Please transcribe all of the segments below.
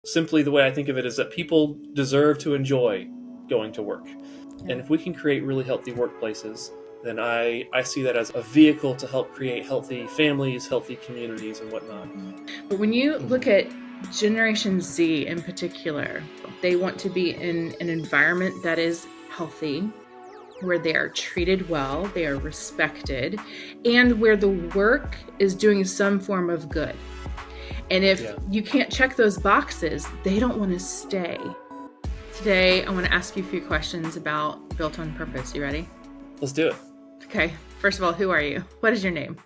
Simply, the way I think of it is that people deserve to enjoy going to work. Yeah. And if we can create really healthy workplaces, then I see that as a vehicle to help create healthy families, healthy communities, and whatnot. But when you look Mhm. at Generation Z in particular, they want to be in an environment that is healthy, where they are treated well, they are respected, and where the work is doing some form of good. And if Yeah, you can't check those boxes, they don't want to stay. Today, I want to ask you a few questions about Built on Purpose. You ready? let's do it. Okay. First of all, who are you? What is your name?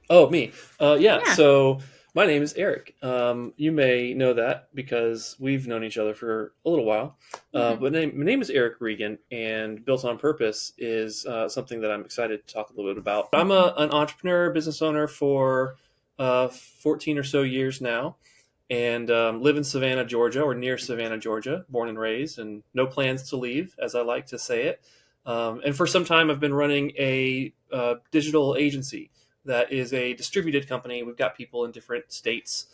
Oh, me. Yeah. Yeah. So my name is Eric. You may know that because we've known each other for a little while. Mm-hmm. My name is Erik Reagan, and Built on Purpose is something that I'm excited to talk a little bit about. I'm Mm-hmm. an entrepreneur, business owner for 14 or so years now, and live in Savannah, Georgia, or near Savannah, Georgia, born and raised, and no plans to leave, as I like to say it. And for some time, I've been running a digital agency that is a distributed company. We've got people in different states,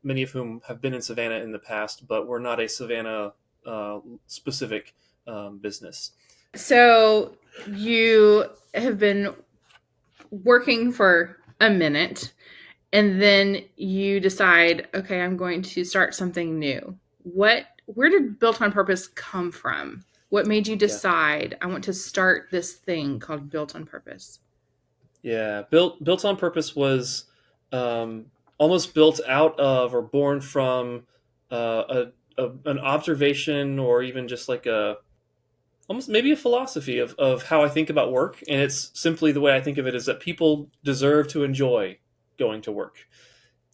many of whom have been in Savannah in the past, but we're not a Savannah specific business. So you have been working for a minute, and then you decide, okay, I'm going to start something new. Where did Built on Purpose come from? What made you Yeah, decide I want to start this thing called Built on Purpose? yeah. Built on Purpose was um, almost built out of or born from an observation, or even just like a almost maybe a philosophy of how I think about work. And it's simply, the way I think of it is that people deserve to enjoy going to work.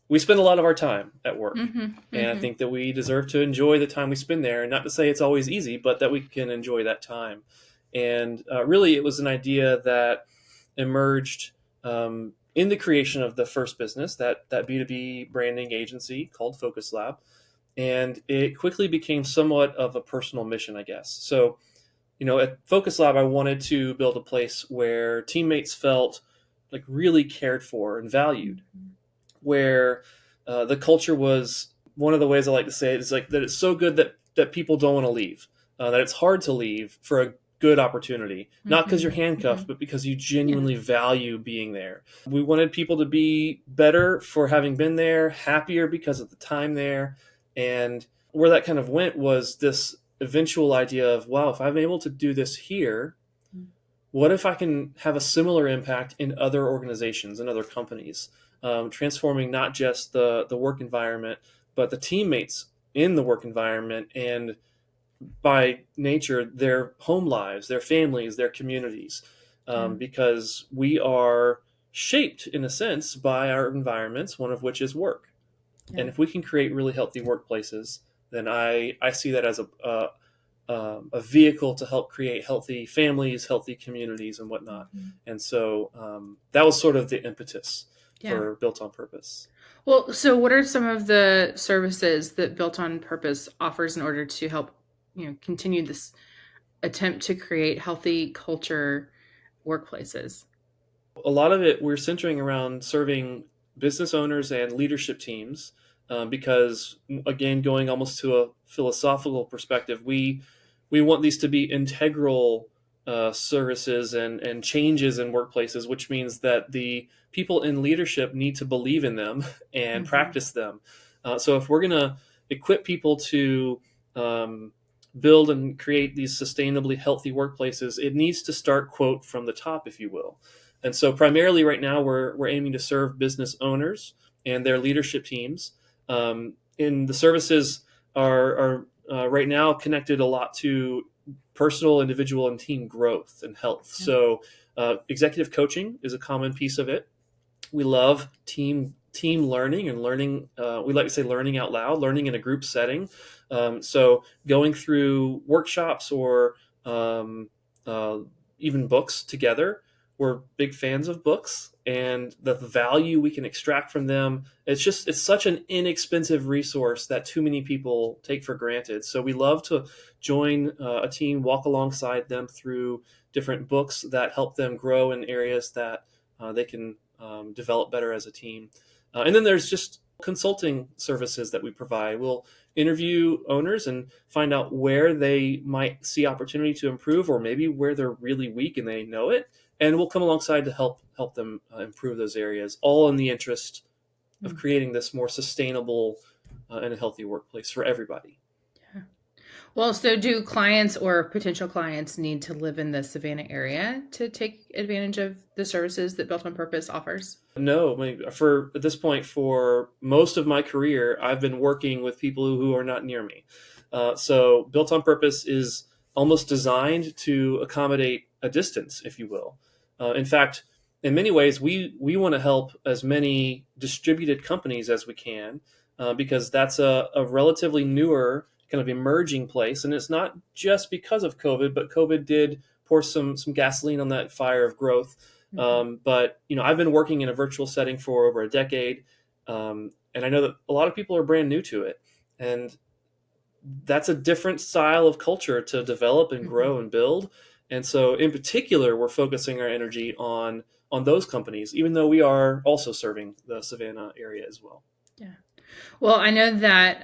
We spend a lot of our time at work. Mm-hmm. And I Mm-hmm. think that we deserve to enjoy the time we spend there. And not to say it's always easy, but that we can enjoy that time. And really, it was an idea that emerged in the creation of the first business, that B2B branding agency called Focus Lab. And it quickly became somewhat of a personal mission, I guess. So at Focus Lab, I wanted to build a place where teammates felt like really cared for and valued, where the culture was, one of the ways I like to say it is like that it's so good that people don't want to leave, that it's hard to leave for a good opportunity, not because Mm-hmm. you're Mm-hmm. handcuffed, but because you Yeah. genuinely value being there. We wanted people to be better for having been there, happier because of the time there. And where that kind of went was this eventual idea of, wow, if I'm able to do this here, what if I can have a similar impact in other organizations and other companies, transforming not just the work environment, but the teammates in the work environment, and by nature, their home lives, their families, their communities, Yeah. because we are shaped, in a sense, by our environments, one of which is work. Yeah. And if we can create really healthy workplaces, then I see that as a vehicle to help create healthy families, healthy communities, and whatnot. Mm-hmm. And so that was sort of the impetus Yeah. for Built on Purpose. Well, so what are some of the services that Built on Purpose offers in order to help, continue this attempt to create healthy culture workplaces? A lot of it we're centering around serving business owners and leadership teams, because, again, going almost to a philosophical perspective, we want these to be integral services and changes in workplaces, which means that the people in leadership need to believe in them and Mm-hmm. practice them. So if we're going to equip people to um, build and create these sustainably healthy workplaces, it needs to start, quote, from the top, if you will. And so primarily right now we're aiming to serve business owners and their leadership teams. And the services are right now connected a lot to personal, individual, and team growth and health. Yeah. So executive coaching is a common piece of it. We love team learning and learning. We like to say learning out loud, learning in a group setting. So going through workshops or um, uh, even books together. We're big fans of books and the value we can extract from them. It's such an inexpensive resource that too many people take for granted. So we love to join a team, walk alongside them through different books that help them grow in areas that they can develop better as a team. And then there's just consulting services that we provide. We'll interview owners and find out where they might see opportunity to improve, or maybe where they're really weak and they know it. And we'll come alongside to help them improve those areas, all in the interest of Mm. creating this more sustainable and a healthy workplace for everybody. Yeah. Well, so do clients or potential clients need to live in the Savannah area to take advantage of the services that Built on Purpose offers? No, I mean, for at this point, for most of my career, I've been working with people who are not near me. So, Built on Purpose is almost designed to accommodate a distance, if you will. In fact, in many ways, we want to help as many distributed companies as we can, because that's a relatively newer kind of emerging place, and it's not just because of COVID, but COVID did pour some gasoline on that fire of growth. Mhm. But I've been working in a virtual setting for over a decade, and I know that a lot of people are brand new to it, and that's a different style of culture to develop and Mhm. grow and build. And so, in particular, we're focusing our energy on those companies, even though we are also serving the Savannah area as well. Yeah. Well, I know that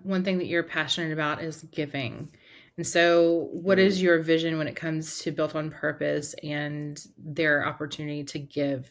one thing that you're passionate about is giving. And so, what Mm. is your vision when it comes to Built on Purpose and their opportunity to give?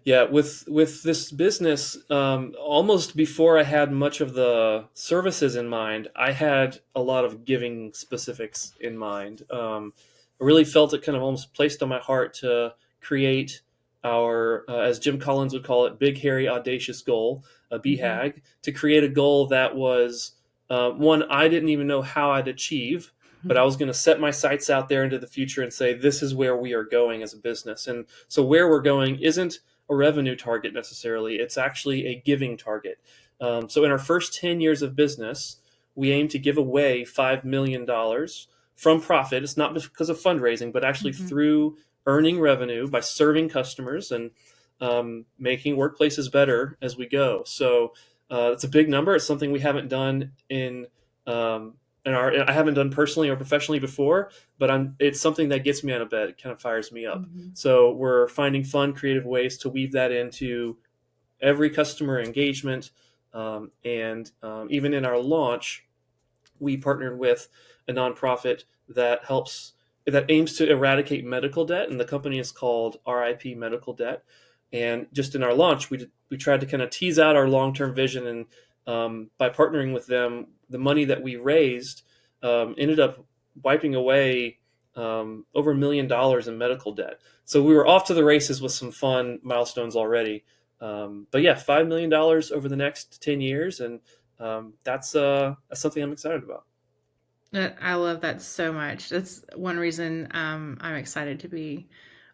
Yeah, with this business, almost before I had much of the services in mind, I had a lot of giving specifics in mind. I really felt it kind of almost placed on my heart to create our, as Jim Collins would call it, big, hairy, audacious goal, a Mhm. BHAG, to create a goal that was one I didn't even know how I'd achieve, but I was going to set my sights out there into the future and say, this is where we are going as a business. And so where we're going isn't a revenue target necessarily. It's actually a giving target. So in our first 10 years of business, we aim to give away $5 million from profit. It's not because of fundraising, but actually Mhm. through earning revenue by serving customers and making workplaces better as we go. So it's a big number. It's something we haven't done um, I haven't done personally or professionally before, but it's something that gets me out of bed. It kind of fires me up. Mhm. So we're finding fun, creative ways to weave that into every customer engagement. And even in our launch, we partnered with a nonprofit that aims to eradicate medical debt, and the company is called RIP Medical Debt. And just in our launch, we tried to kind of tease out our long term vision, and by partnering with them, the money that we raised ended up wiping away over $1 million in medical debt. So we were off to the races with some fun milestones already. But yeah, $5 million over the next 10 years, and that's something I'm excited about. I love that so much. That's one reason I'm excited to be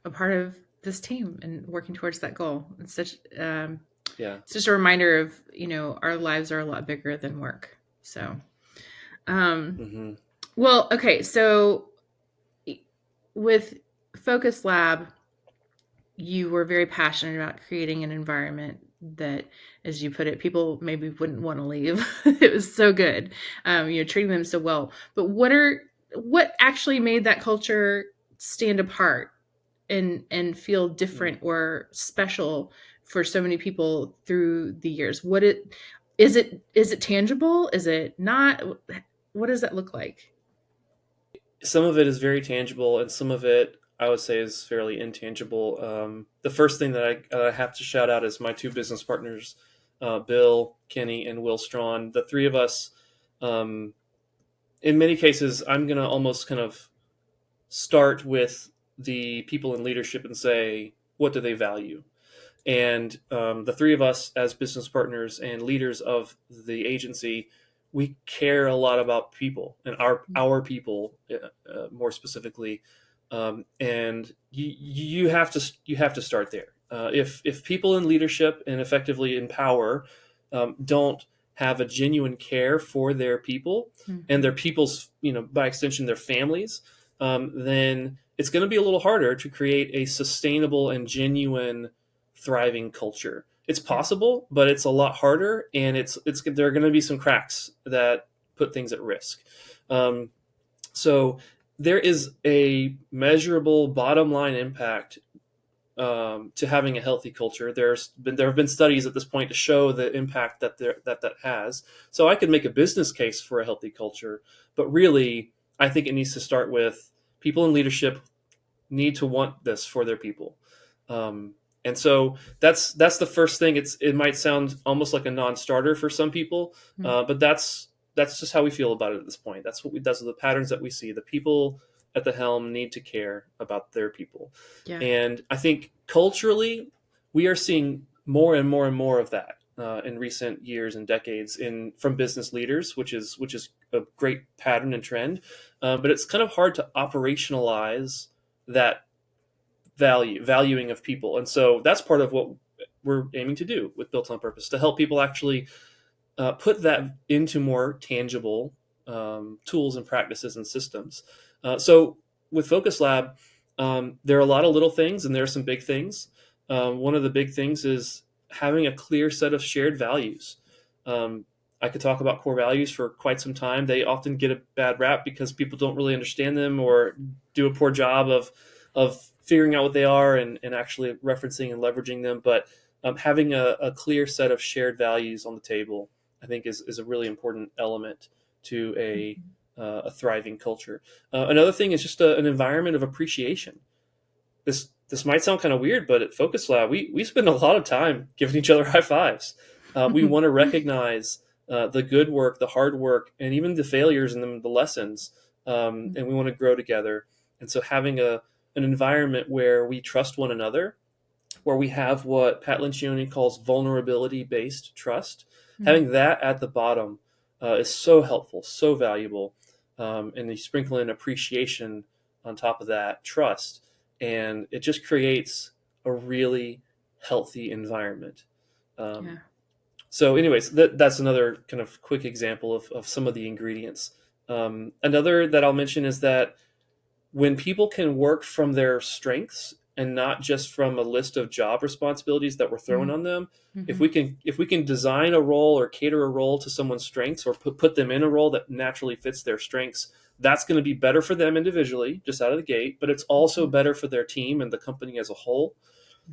a part of this team and working towards that goal. Yeah. It's just a reminder of our lives are a lot bigger than work. So, um, Hmm. well, okay. So with Focus Lab, you were very passionate about creating an environment that, as you put it, people maybe wouldn't want to leave. It was so good, treating them so well. But what actually made that culture stand apart and feel different or special for so many people through the years? Is it tangible? Is it not? What does that look like? Some of it is very tangible, and some of it I would say is fairly intangible. The first thing that I have to shout out is my two business partners, Bill, Kenny, and Will Strawn. The three of us, um, in many cases, I'm going to almost kind of start with the people in leadership and say, what do they value? And the three of us, as business partners and leaders of the agency, we care a lot about people and our people, more specifically. And you have to start there. If people in leadership and effectively in power don't have a genuine care for their people and Mhm. their people's, by extension, their families, then it's going to be a little harder to create a sustainable and genuine thriving culture. It's Yeah. possible, but it's a lot harder, and it's there are going to be some cracks that put things at risk. So there is a measurable bottom line impact to having a healthy culture. There have been studies at this point to show the impact that has. So I could make a business case for a healthy culture, but really, I think it needs to start with people in leadership need to want this for their people. And so that's the first thing. It might sound almost like a non-starter for some people, but that's just how we feel about it at this point. That's the patterns that we see. The people at the helm need to care about their people, Yeah. and I think culturally we are seeing more and more and more of that in recent years and decades in from business leaders, which is a great pattern and trend. But it's kind of hard to operationalize that valuing of people, and so that's part of what we're aiming to do with Built on Purpose, to help people actually put that into more tangible tools and practices and systems. So with Focus Lab, there are a lot of little things and there are some big things. One of the big things is having a clear set of shared values. Um, I could talk about core values for quite some time. They often get a bad rap because people don't really understand them or do a poor job of figuring out what they are and actually referencing and leveraging them. But having a clear set of shared values on the table, I think, is a really important element to a thriving culture. Another thing is just an environment of appreciation. This might sound kind of weird, but at Focus Lab, we spend a lot of time giving each other high fives. We want to recognize the good work, the hard work, and even the failures and the lessons, and we want to grow together. And so having an environment where we trust one another, where we have what Pat Lencioni calls vulnerability-based trust. Having that at the bottom is so helpful, so valuable, and you sprinkle in appreciation on top of that trust, and it just creates a really healthy environment. Yeah. So, anyways, that's another kind of quick example of some of the ingredients. Another that I'll mention is that when people can work from their strengths and not just from a list of job responsibilities that we're throwing on them, Mm-hmm. if we can design a role or cater a role to someone's strengths or put them in a role that naturally fits their strengths, that's going to be better for them individually just out of the gate, but it's also better for their team and the company as a whole.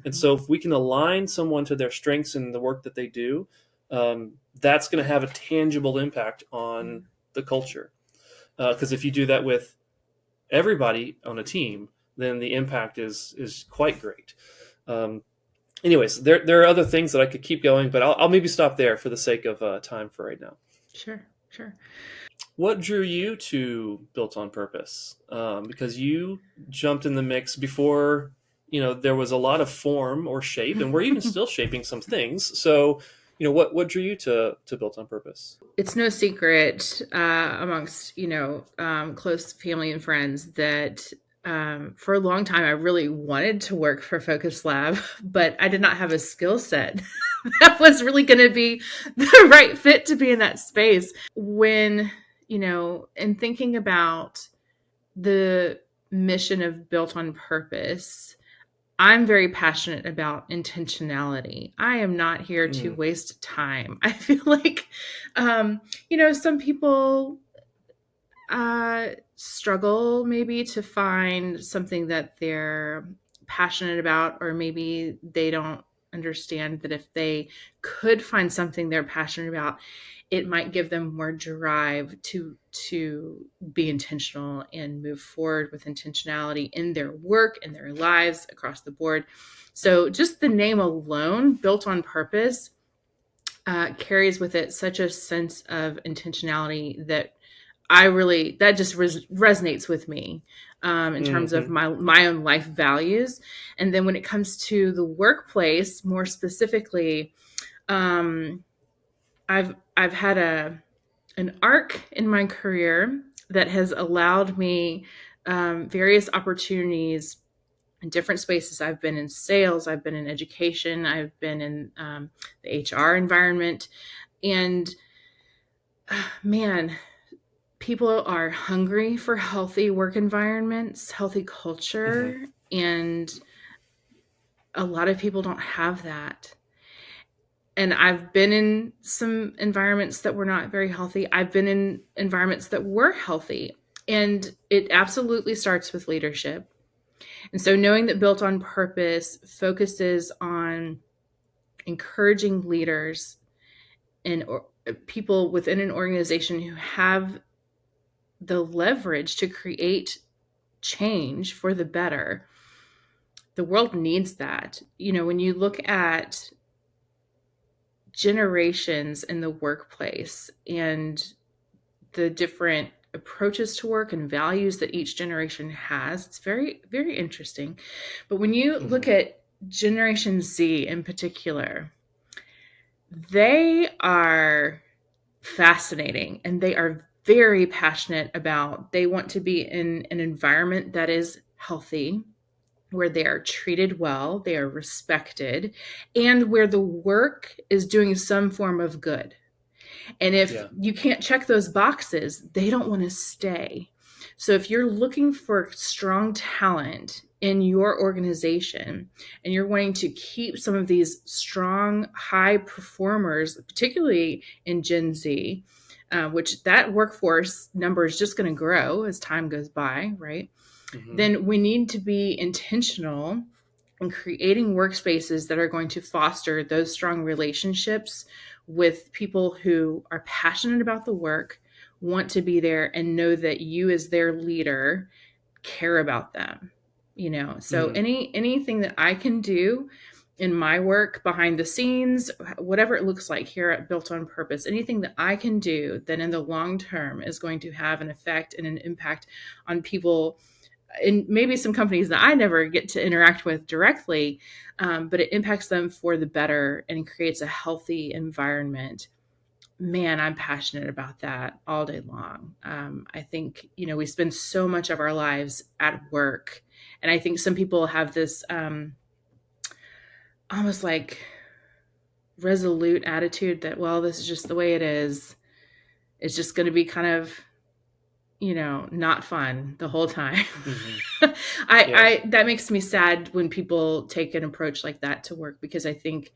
And so if we can align someone to their strengths in the work that they do, that's going to have a tangible impact on the culture. Because if you do that with everybody on a team, then the impact is quite great. Anyways, there are other things that I could keep going, but I'll maybe stop there for the sake of time for right now. Sure. What drew you to Built on Purpose? Because you jumped in the mix before there was a lot of form or shape, and we're even still shaping some things. So, what drew you to Built on Purpose? It's no secret amongst close family and friends that for a long time I really wanted to work for Focus Lab, but I did not have a skill set that was really going to be the right fit to be in that space. When in thinking about the mission of Built on Purpose, I'm very passionate about intentionality. I am not here to waste time. I feel like, some people struggle maybe to find something that they're passionate about, or maybe they don't understand that if they could find something they're passionate about, it might give them more drive to be intentional and move forward with intentionality in their work and their lives across the board. So just the name alone, Built on Purpose, carries with it such a sense of intentionality that just resonates with me in terms of my own life values. And then when it comes to the workplace, more specifically, I've had an arc in my career that has allowed me various opportunities in different spaces. I've been in sales, I've been in education, I've been in the HR environment, and man, people are hungry for healthy work environments, healthy culture, and a lot of people don't have that. And I've been in some environments that were not very healthy. I've been in environments that were healthy. And it absolutely starts with leadership. And so knowing that Built on Purpose focuses on encouraging leaders and people within an organization who have the leverage to create change for the better. The world needs that. When you look at generations in the workplace and the different approaches to work and values that each generation has, it's very, very interesting. But when you look Mm-hmm. at Generation Z in particular, they are fascinating and they are very passionate about, they want to be in an environment that is healthy, where they are treated well, they are respected, and where the work is doing some form of good. And if Yeah. you can't check those boxes, they don't want to stay. So if you're looking for strong talent in your organization and you're wanting to keep some of these strong, high performers, particularly in Gen Z, which that workforce number is just going to grow as time goes by, right? Mm-hmm. Then we need to be intentional in creating workspaces that are going to foster those strong relationships with people who are passionate about the work, want to be there, and know that you, as their leader, care about them. So Mm-hmm. anything that I can do in my work behind the scenes, whatever it looks like here at Built on Purpose, anything that I can do that in the long term is going to have an effect and an impact on people in maybe some companies that I never get to interact with directly, but it impacts them for the better and creates a healthy environment. Man, I'm passionate about that all day long. I think, we spend so much of our lives at work. And I think some people have this almost like resolute attitude that, well, this is just the way it is. It's just going to be kind of, not fun the whole time. Mm-hmm. I, Yeah. I that makes me sad when people take an approach like that to work, because I think,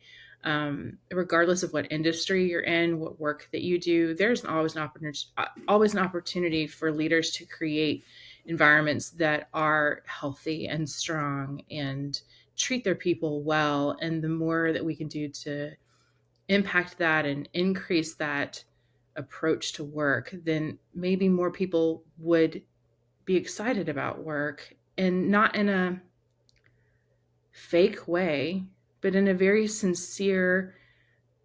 regardless of what industry you're in, what work that you do, there's always an opportunity for leaders to create environments that are healthy and strong and treat their people well. And the more that we can do to impact that and increase that approach to work, then maybe more people would be excited about work, and not in a fake way, but in a very sincere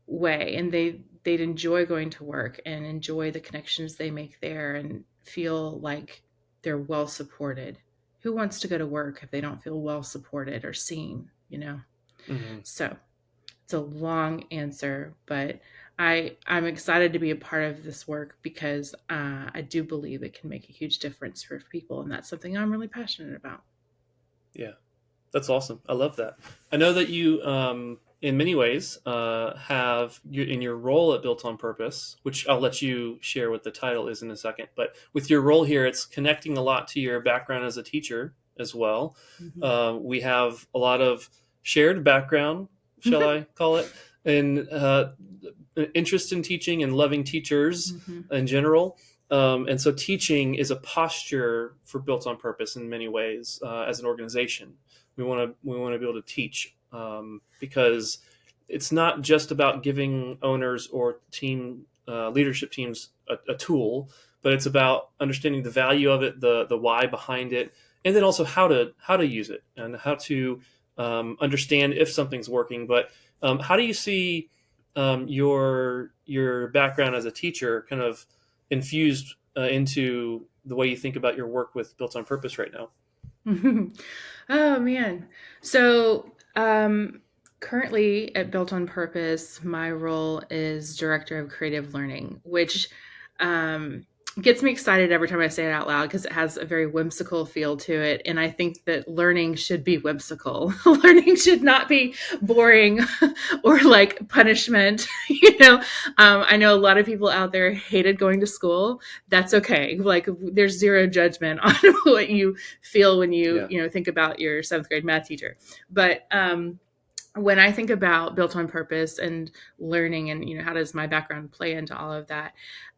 way. And they'd enjoy going to work and enjoy the connections they make there and feel like they're well supported. Who wants to go to work if they don't feel well supported or seen? Mm-hmm. So it's a long answer, but I'm excited to be a part of this work because I do believe it can make a huge difference for people, and that's something I'm really passionate about. Yeah. That's awesome. I love that. I know that you, in many ways, have in your role at Built on Purpose, which I'll let you share what the title is in a second. But with your role here, it's connecting a lot to your background as a teacher as well. Mm-hmm. We have a lot of shared background, shall I call it, and interest in teaching and loving teachers Mm-hmm. in general. And so teaching is a posture for Built on Purpose in many ways as an organization. We want to be able to teach because it's not just about giving owners or team leadership teams a tool, but it's about understanding the value of it, the why behind it, and then also how to use it and how to understand if something's working. But how do you see your background as a teacher kind of infused into the way you think about your work with Built on Purpose right now? Oh man. So, currently at Built on Purpose, my role is Director of Creative Learning, which um, gets me excited every time I say it out loud because it has a very whimsical feel to it. And I think that learning should be whimsical. Learning should not be boring or like punishment. I know a lot of people out there hated going to school. That's okay. Like, there's zero judgment on what you feel when you Yeah. think about your seventh grade math teacher. But when I think about Built on Purpose and learning, and how does my background play into all of that,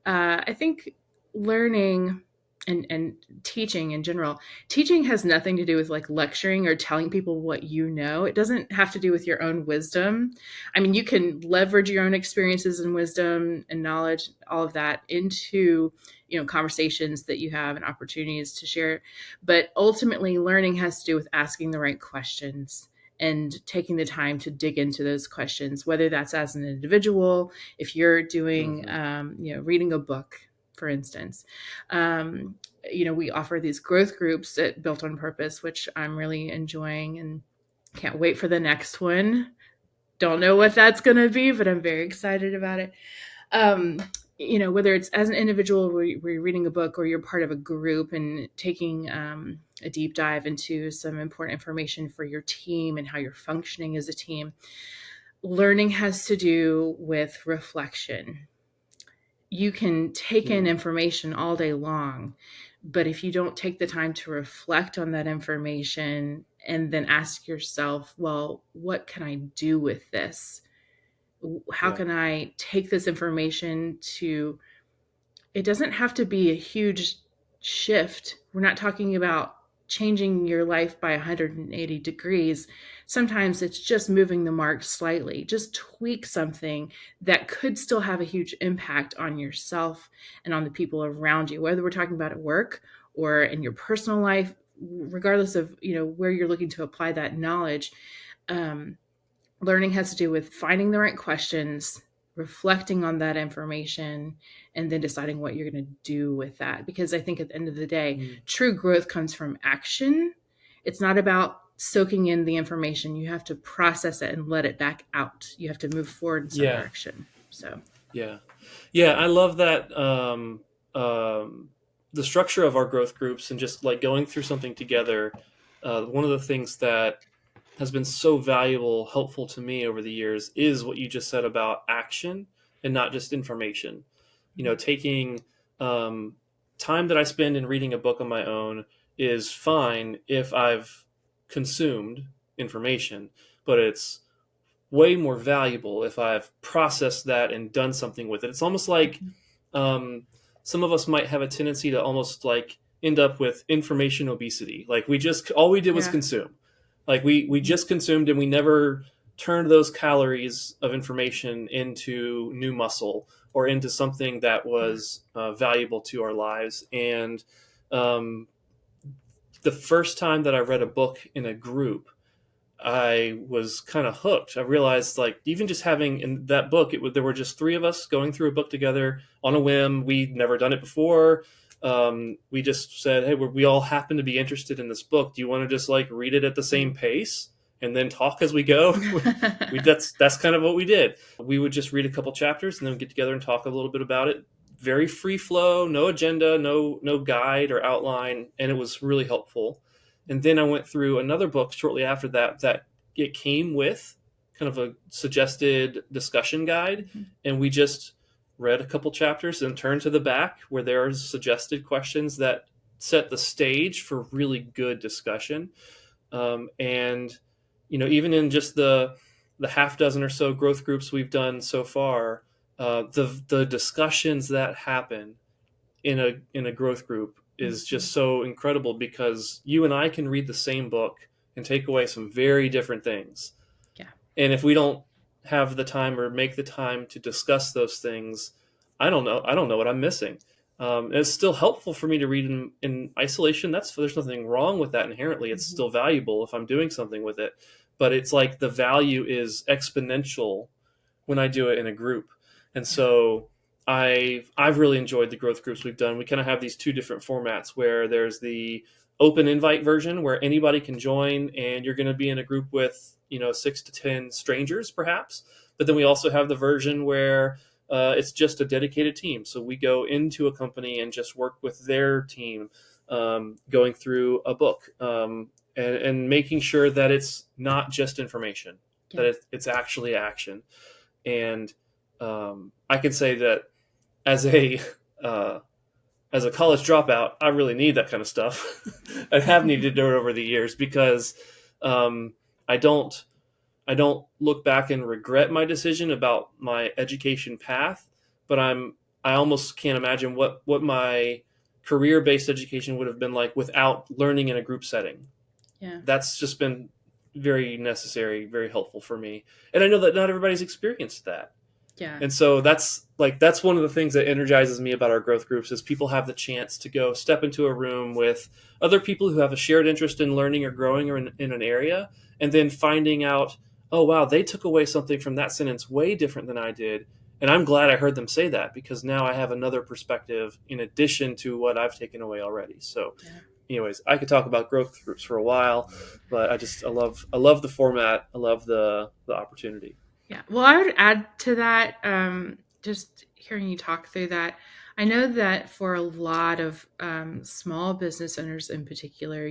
I think learning and teaching in general. Teaching has nothing to do with like lecturing or telling people what you know. It doesn't have to do with your own wisdom. I mean, you can leverage your own experiences and wisdom and knowledge, all of that, into conversations that you have and opportunities to share. But ultimately, learning has to do with asking the right questions and taking the time to dig into those questions, whether that's as an individual, if you're doing, Hmm. reading a book, for instance. Um, we offer these growth groups at Built on Purpose, which I'm really enjoying and can't wait for the next one. Don't know what that's going to be, but I'm very excited about it. Um, whether it's as an individual where you're reading a book or you're part of a group and taking a deep dive into some important information for your team and how you're functioning as a team, learning has to do with reflection. You can take in Mm. information all day long, but if you don't take the time to reflect on that information and then ask yourself, well, what can I do with this? How Yeah. can I take this information to, it doesn't have to be a huge shift. We're not talking about changing your life by 180 degrees. Sometimes it's just moving the mark slightly, just tweak something that could still have a huge impact on yourself and on the people around you, whether we're talking about at work or in your personal life, regardless of where you're looking to apply that knowledge. um, Learning has to do with finding the right questions, reflecting on that information, and then deciding what you're going to do with that. Because I think at the end of the day, Mm. true growth comes from action. It's not about soaking in the information. You have to process it and let it back out. You have to move forward in some Yeah. direction. So, Yeah. Yeah. I love that. The structure of our growth groups and just like going through something together. One of the things that has been so valuable, helpful to me over the years is what you just said about action and not just information. Taking um, time that I spend in reading a book on my own is fine if I've consumed information, but it's way more valuable if I've processed that and done something with it. It's almost like um, some of us might have a tendency to almost like end up with information obesity. Like we just all we did was yeah. consume. Like we just consumed and we never turned those calories of information into new muscle or into something that Yeah. was valuable to our lives. And um, the first time that I read a book in a group, I was kind of hooked. I realized like even just having in that book, there were just three of us going through a book together on a whim. We'd never done it before. We just said, "Hey, we all happen to be interested in this book. Do you want to just like read it at the same Right. pace and then talk as we go?" That's kind of what we did. We would just read a couple chapters and then get together and talk a little bit about it. Very free flow, no agenda, no guide or outline, and it was really helpful. And then I went through another book shortly after that it came with kind of a suggested discussion guide, and we just read a couple chapters and turned to the back where there are suggested questions that set the stage for really good discussion. And even in just the half dozen or so growth groups we've done so far, the discussions that happen in a growth group is Mhm. just so incredible because you and I can read the same book and take away some very different things. Yeah. And if we don't have the time or make the time to discuss those things, I don't know. I don't know what I'm missing. It's still helpful for me to read in isolation. There's nothing wrong with that inherently. It's Mhm. still valuable if I'm doing something with it. But it's like the value is exponential when I do it in a group. And Yeah. so I've really enjoyed the growth groups we've done. We kind of have these two different formats where there's the open invite version where anybody can join and you're going to be in a group with 6 to 10 strangers perhaps. But then we also have the version where it's just a dedicated team. So we go into a company and just work with their team, going through a book, and making sure that it's not just information, that Yeah. it's actually action. And I can say that as a uh, as a college dropout, I really need that kind of stuff. I have needed to do it over the years because um, I don't I don't look back and regret my decision about my education path, but I almost can't imagine what my career-based education would have been like without learning in a group setting. Yeah. That's just been very necessary, very helpful for me. And I know that not everybody's experienced that. Yeah. And so that's one of the things that energizes me about our growth groups is people have the chance to go step into a room with other people who have a shared interest in learning or growing or in an area, and then finding out, oh wow, they took away something from that sentence way different than I did. And I'm glad I heard them say that, because now I have another perspective in addition to what I've taken away already. So Yeah. anyways, I could talk about growth groups for a while, but I love the format. I love the opportunity. Yeah. Well, I would add to that, just hearing you talk through that. I know that for a lot of small business owners in particular,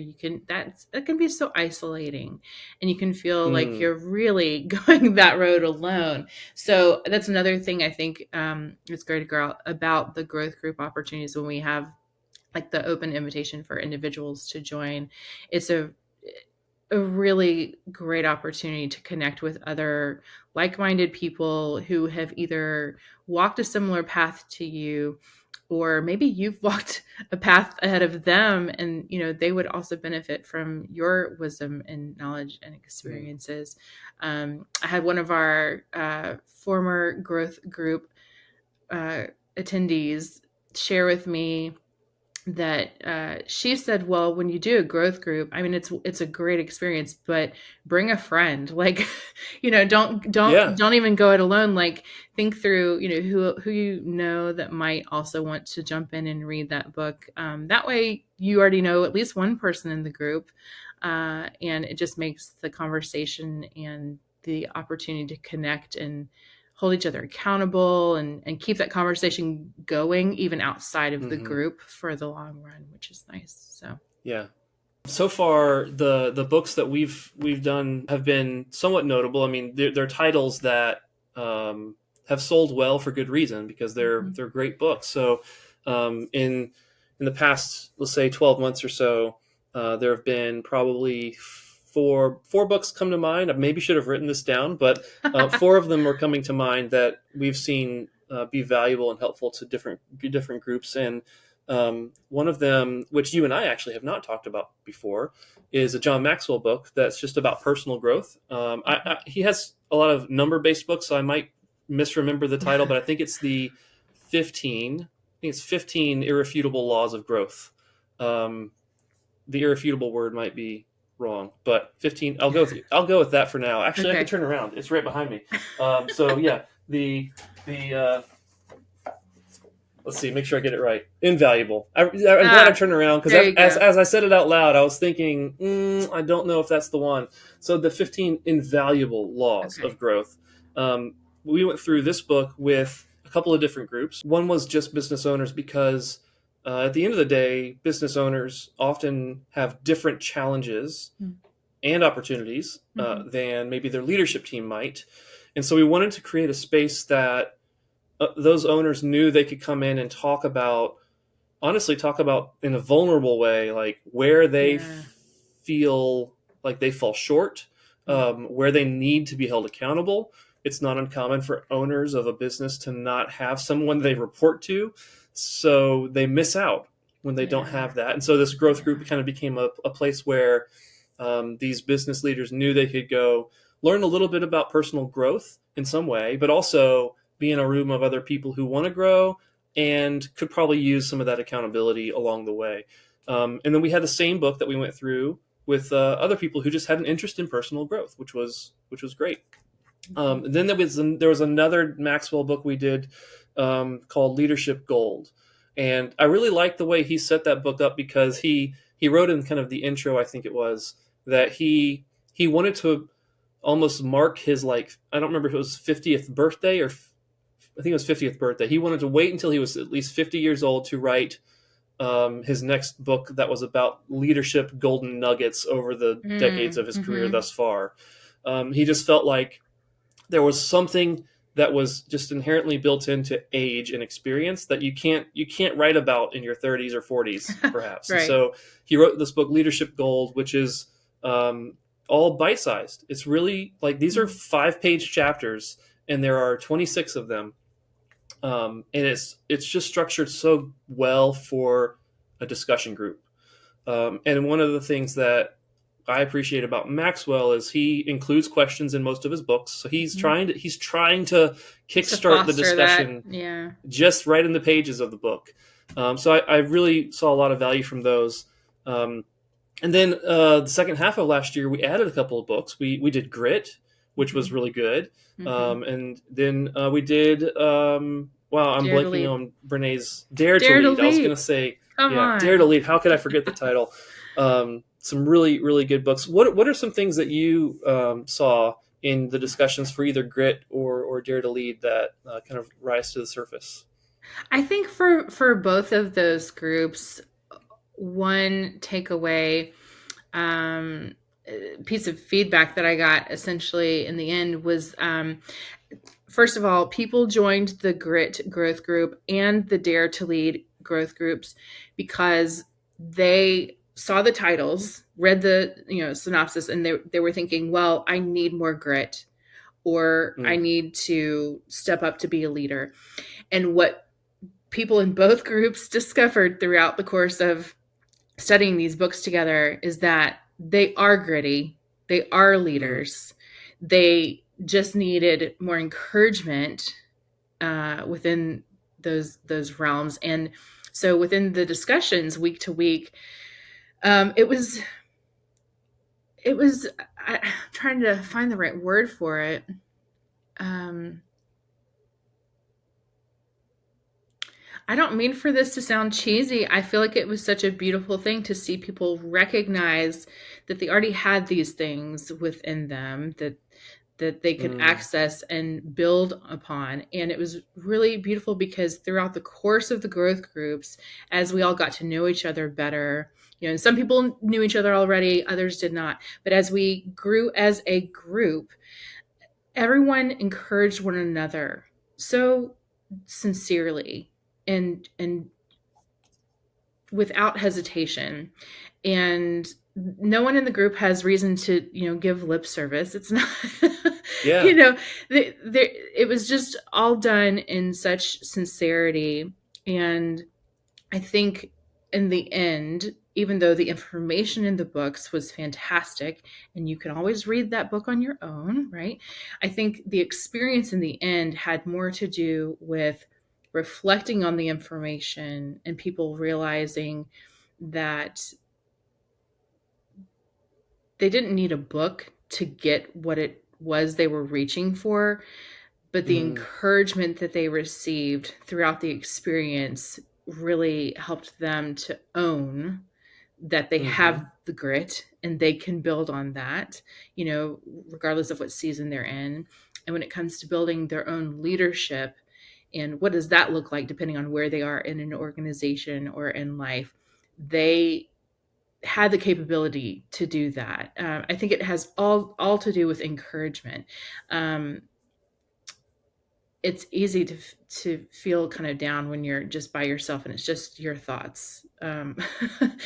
that can be so isolating, and you can feel like Mm, you're really going that road alone. So that's another thing I think is great about the growth group opportunities when we have like the open invitation for individuals to join. It's a really great opportunity to connect with other like-minded people who have either walked a similar path to you, or maybe you've walked a path ahead of them, and they would also benefit from your wisdom and knowledge and mm, experiences. I had one of our former growth group uh, attendees share with me that she said, well, when you do a growth group, I mean, it's a great experience, but bring a friend. Like, don't don't yeah. don't even go it alone. Like, think through, who that might also want to jump in and read that book. That way you already know at least one person in the group, and it just makes the conversation and the opportunity to connect and hold each other accountable, and keep that conversation going even outside of the Hmm. group for the long run, which is nice. So Yeah. So far, the books that we've done have been somewhat notable. I mean, they're titles that have sold well for good reason, because mhm. they're great books. So in the past, let's say 12 months or so, there have been probably four books come to mind. I maybe should have written this down, but four of them are coming to mind that we've seen be valuable and helpful to different groups. And one of them, which you and I actually have not talked about before, is a John Maxwell book that's just about personal growth. He has a lot of number-based books, so I might misremember the title, but I think it's the 15. I think it's 15 Irrefutable Laws of Growth. Um, the irrefutable word might be wrong, but 15. I'll go with that for now. Actually, I could Okay. turn around. It's right behind me. So yeah, the let's see, make sure I get it right. Invaluable. I'm glad I Ah, turned around, because there you as, go. as I said it out loud, I was thinking, I don't know if that's the one. So the 15 invaluable laws of Okay. growth. Um, we went through this book with a couple of different groups. One was just business owners, because at the end of the day, business owners often have different challenges and opportunities Mm-hmm. than maybe their leadership team might. And so we wanted to create a space that those owners knew they could come in and talk about in a vulnerable way, like where they Yeah. feel like they fall short, Yeah. where they need to be held accountable. It's not uncommon for owners of a business to not have someone they report to, so they miss out when they don't Yeah. have that. And so this growth Yeah. group kind of became a place where these business leaders knew they could go learn a little bit about personal growth in some way, but also be in a room of other people who want to grow and could probably use some of that accountability along the way. And then we had the same book that we went through with other people who just had an interest in personal growth, which was great. Mhm. And then there was another Maxwell book we did called Leadership Gold, and I really liked the way he set that book up, because he wrote in kind of the intro, I think it was, that he wanted to almost mark his, like, I don't remember if it was 50th birthday, or I think it was 50th birthday. He wanted to wait until he was at least 50 years old to write his next book that was about leadership golden nuggets over the decades of his career Mm-hmm. thus far. He just felt like there was something that was just inherently built into age and experience that you can't write about in your 30s or 40s perhaps. And Right. so he wrote this book, Leadership Gold, which is all bite-sized. It's really like, these are Mm. 5-page chapters, and there are 26 of them. And it's just structured so well for a discussion group. And one of the things that I appreciate about Maxwell is he includes questions in most of his books. So he's trying to To kickstart the foster that. discussion Yeah. just right in the pages of the book. So I really saw a lot of value from those. And then the second half of last year, we added a couple of books. We did Grit, which Mm-hmm. was really good. Mm-hmm. And then we did, wow, I'm Dare to blanking lead. on Brene's Dare to Dare to Lead. I was going lead. to say, Come yeah, Dare to on. Lead. How could I forget the title? Some really, really good books. What are some things that you saw in the discussions for either Grit or Dare to Lead that kind of rise to the surface? I think for both of those groups, one takeaway um, piece of feedback that I got essentially in the end was first of all, people joined the Grit growth group and the Dare to Lead growth groups because they saw the titles, read the synopsis, and they were thinking, well, I need more grit, or I Mm, need to step up to be a leader. And what people in both groups discovered throughout the course of studying these books together is that they are gritty, they are mm, leaders, they just needed more encouragement within those realms. And so within the discussions week to week, it was I'm trying to find the right word for it. Um, I don't mean for this to sound cheesy. I feel like it was such a beautiful thing to see people recognize that they already had these things within them that they could mm, access and build upon. And it was really beautiful because throughout the course of the growth groups, as we all got to know each other better, and some people knew each other already, others did not. But as we grew as a group, everyone encouraged one another so sincerely and without hesitation. And no one in the group has reason to give lip service. It's not you yeah. know it was just all done in such sincerity. And I think in the end, even though the information in the books was fantastic and you can always read that book on your own, right? I think the experience in the end had more to do with reflecting on the information and people realizing that they didn't need a book to get what it was they were reaching for, but the Mm, encouragement that they received throughout the experience really helped them to own that they mm-hmm, have the grit and they can build on that, regardless of what season they're in. And when it comes to building their own leadership, and what does that look like depending on where they are in an organization or in life, they had the capability to do that. I think it has all to do with encouragement. Um, it's easy to feel kind of down when you're just by yourself and it's just your thoughts.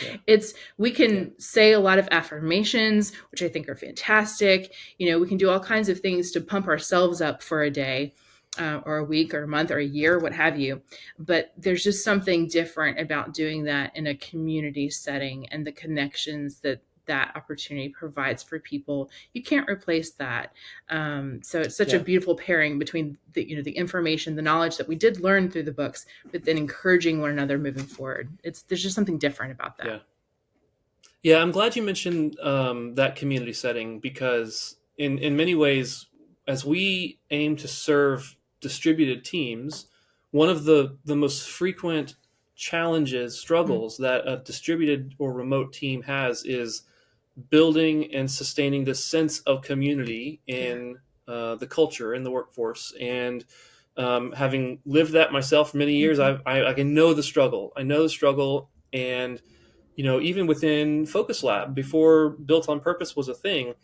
yeah. It's we Yeah. can say a lot of affirmations, which I think are fantastic. We can do all kinds of things to pump ourselves up for a day, or a week, or a month, or a year, what have you. But there's just something different about doing that in a community setting and the connections that opportunity provides for people. You can't replace that. So it's such a Yeah. beautiful pairing between the information, the knowledge that we did learn through the books, but then encouraging one another moving forward. There's just something different about that. Yeah. Yeah, I'm glad you mentioned that community setting because in many ways, as we aim to serve distributed teams, one of the most frequent challenges, Mm, struggles that a distributed or remote team has is building and sustaining this sense of community yeah. in the culture in the workforce. And having lived that myself for many years, Mm-hmm. I can know the struggle. I know the struggle, and even within Focus Lab, before Built on Purpose was a thing,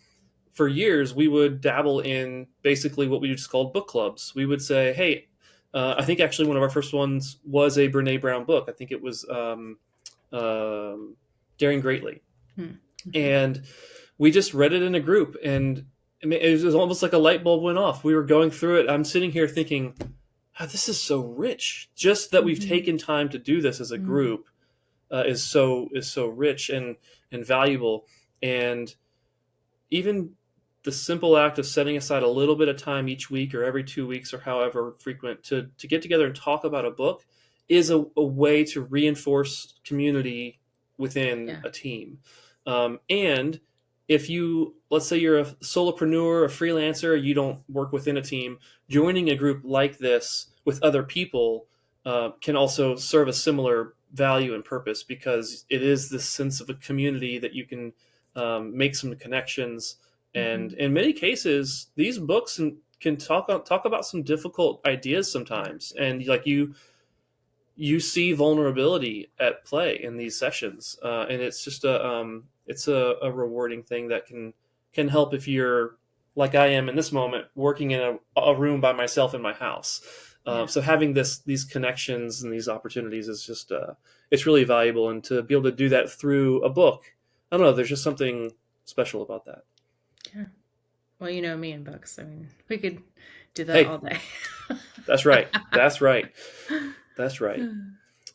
for years we would dabble in basically what we just called book clubs. We would say, hey, I think actually one of our first ones was a Brene Brown book. I think it was Daring Greatly. Mm-hmm. And we just read it in a group. And it was almost like a light bulb went off. We were going through it. I'm sitting here thinking, "Ah, this is so rich. Just that we've Mm-hmm. taken time to do this as a Mm-hmm. group is so rich and valuable. And even the simple act of setting aside a little bit of time each week or every 2 weeks or however frequent to get together and talk about a book is a way to reinforce community within Yeah. a team. And if you, let's say you're a solopreneur, a freelancer, you don't work within a team, joining a group like this with other people can also serve a similar value and purpose, because it is this sense of a community that you can make some connections. And Mm-hmm. in many cases, these books can talk about some difficult ideas Yeah. sometimes, and like you see vulnerability at play in these sessions, and it's just a rewarding thing that can help if you're like I am in this moment, working in a room by myself in my house. Yeah. So having these connections and these opportunities is just it's really valuable, and to be able to do that through a book, I don't know. There's just something special about that. Yeah. Well, you know me and books. I mean, we could do that all Hey, day. that's right. That's right. That's right.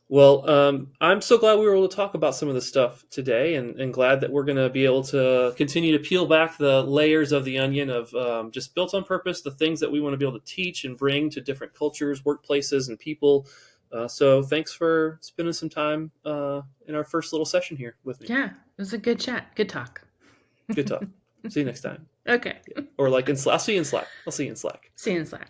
Well, I'm so glad we were able to talk about some of this stuff today, and glad that we're going to be able to continue to peel back the layers of the onion of just built on purpose, the things that we want to be able to teach and bring to different cultures, workplaces, and people. So thanks for spending some time in our first little session here with me. Yeah, it was a good chat. Good talk. Good talk. See you next time. Okay. Or like I'll see you in Slack. I'll see you in Slack. See you in Slack.